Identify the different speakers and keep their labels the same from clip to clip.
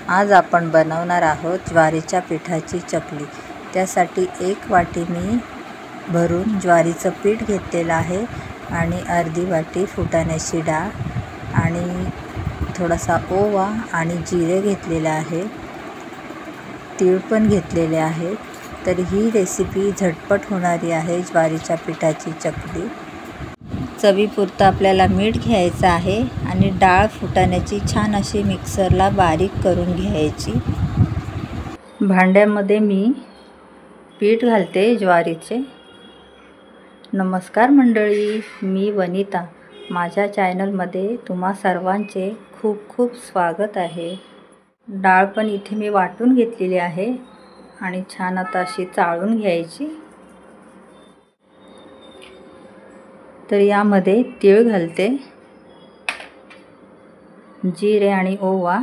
Speaker 1: आज आपण बनवणार आहोत ज्वारीच्या पिठाची चकली। त्यासाठी 1 वाटी मी भरून ज्वारीचं पीठ घेतलेलं आहे आणि अर्धी वाटी फुटाण्याची डाळ आणि थोडासा ओवा आणि जिरे घेतलेले आहे, तीळ पण घेतलेले आहे। तर ही रेसिपी झटपट होणारी आहे ज्वारीच्या पिठाची चकली। चवीपुरतं आपल्याला मीठ घ्यायचं आहे आणि डाळ फुटाण्याची छान अशी मिक्सरला बारीक करून घ्यायची। भांड्यामध्ये मी पीठ घालते ज्वारीचे। नमस्कार मंडळी, मी वनिता। माझ्या चॅनलमध्ये तुम्हा सर्वांचे खूप खूप स्वागत आहे। डाळ पण इथे मी वाटून घेतलेली आहे आणि छान आता अशी चाळून घ्यायची। तर यामध्ये तीळ घालते, जिरे आणि ओवा,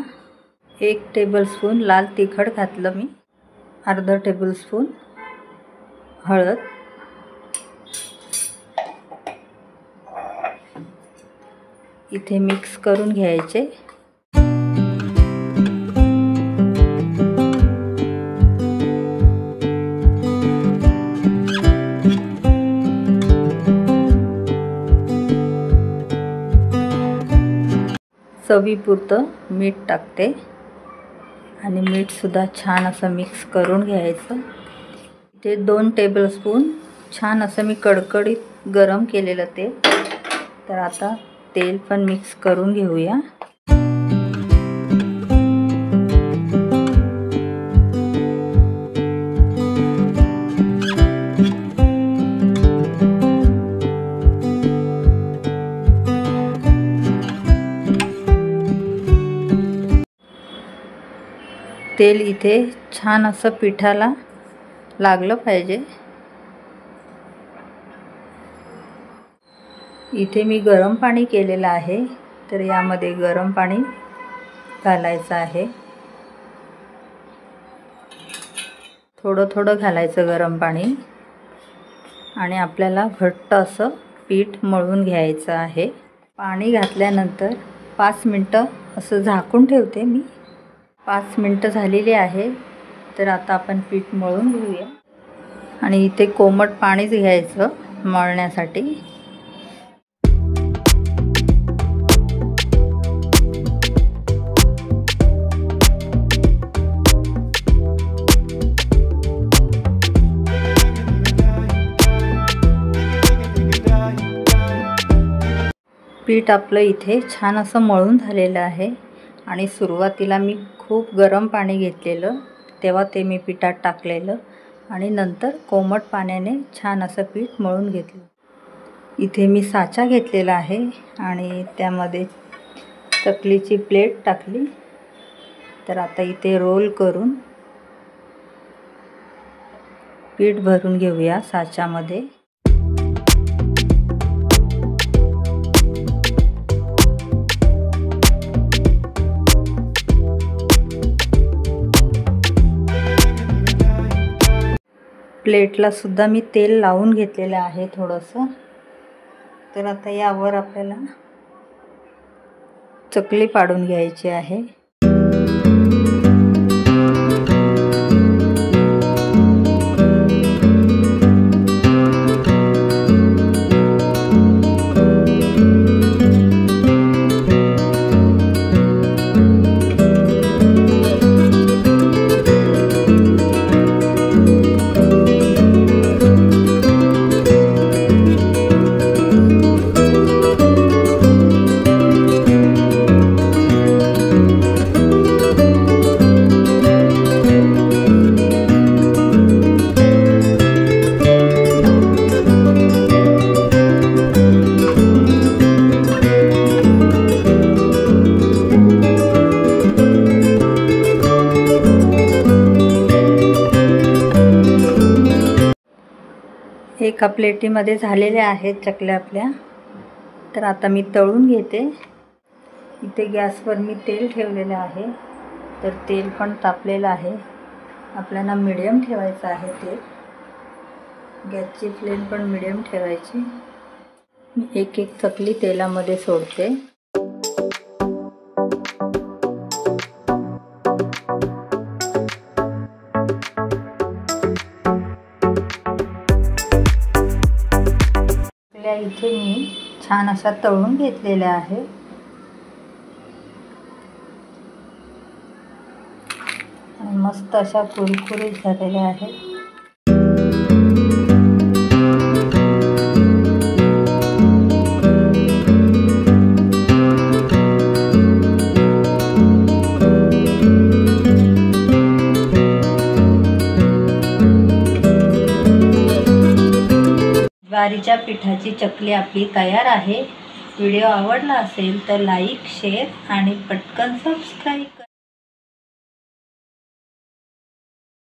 Speaker 1: 1 टेबलस्पून लाल तिखट घातलं मी, अर्धा टेबलस्पून हळद, इथे मिक्स करून घ्यायचे। चवीपुरतं मीठ टाकते आणि मीठ सुद्धा छान असं मिक्स करून घ्यायचं। इथे 2 टेबलस्पून छान असं मी कडकडीत गरम केलेलं तेल। तर आता तेल पण मिक्स करून घेऊया। तेल इथे छान असं पिठाला लागलं पाहिजे। इथे मी गरम पाणी केलेलं आहे, तर यामध्ये गरम पाणी घालायचं आहे। थोडं थोडं घालायचं गरम पाणी आणि आपल्याला घट्ट असं पीठ मळून घ्यायचं आहे। पाणी घातल्यानंतर 5 मिनिटं असं झाकून ठेवते मी। 5 मिनिटं झालेली आहे। तर आता आपण पीठ मळून घेऊया आणि इथे कोमट पाणीच घ्यायचं मळण्यासाठी। पीठ आपलं इथे छान असं मळून झालेलं आहे आणि सुरुवातीला मी खूप गरम पाणी घेतलेलं, तेव्हा ते मी पिठात टाकलेलं आणि नंतर कोमट पाण्याने छान असं पीठ मळून घेतलं। इथे मी साचा घेतलेला आहे आणि त्यामध्ये चकलीची प्लेट टाकली। तर आता इथे रोल करून पीठ भरून घेऊया साच्यामध्ये। प्लेटला सुद्धा मी तेल लावून घेतलेलं आहे थोडंसं। तर आता यावर आपल्याला चकली पाडून घ्यायची आहे। एका प्लेटीमध्ये झालेल्या आहेत चकल्या आपल्या। तर आता मी तळून घेते। इथे गॅसवर मी तेल ठेवलेलं आहे, तर तेल पण तापलेलं आहे। आपल्याला मीडियम ठेवायचं आहे तेल। गॅसची फ्लेम पण मीडियम ठेवायची। मी एक एक चकली तेलामध्ये सोडते। इथे मी छान अशा तळून घेतलेल्या आहे आणि मस्त अशा कुरकुरीत झालेल्या आहेत। ज्वारीच्या पिठाची चकली आपली तयार आहे। व्हिडिओ आवडला असेल तर लाईक, शेअर आणि पटकन सबस्क्राईब।